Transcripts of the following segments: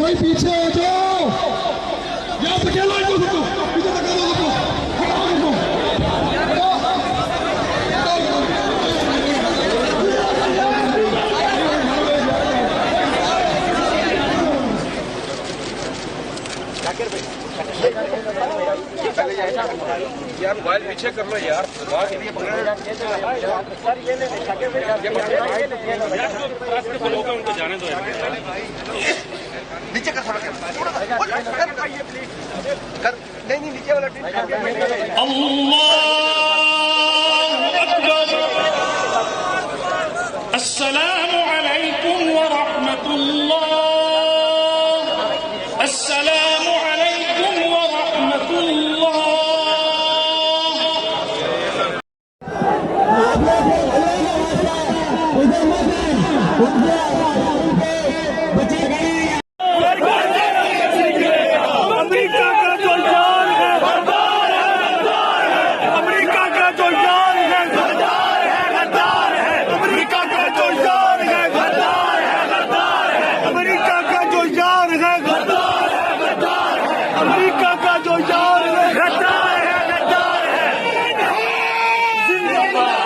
भाई पीछे हो जाओ, यहाँ से खेलो इनको, सबको पीछे तक लो, सबको यार मोबाइल पीछे कर लो यार। उनको जाने दो, नीचे का थोड़ा कर, नहीं नीचे वाला अस्सलामु अलैकुम व रहमतुल्लाह, अस्सलामु अलैकुम व रहमतुल्लाह। अमेरिका का जो जान है गद्दार है, अमेरिका का जो जान है गद्दार है, गद्दार है, अमेरिका का जो जान है गद्दार है, गद्दार है, अमेरिका का जो जान है गद्दार है, गद्दार है, अमेरिका का जो जान है गद्दार है, गद्दार है। जिंदाबाद।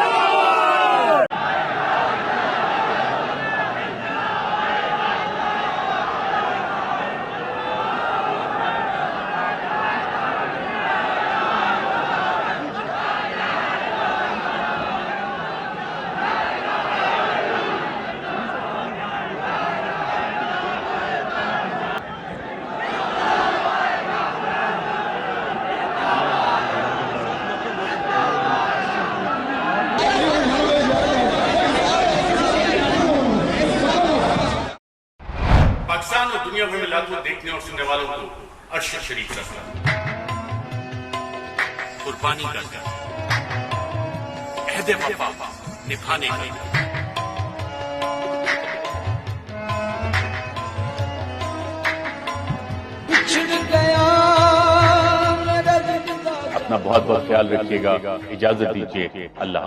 पाकिस्तान और दुनिया भर में लाखों देखने और सुनने वालों को अर्श शरीफ का कुर्बानी का अहद वफा निभाने का। अपना बहुत बहुत ख्याल रखिएगा। इजाजत दीजिए। अल्लाह।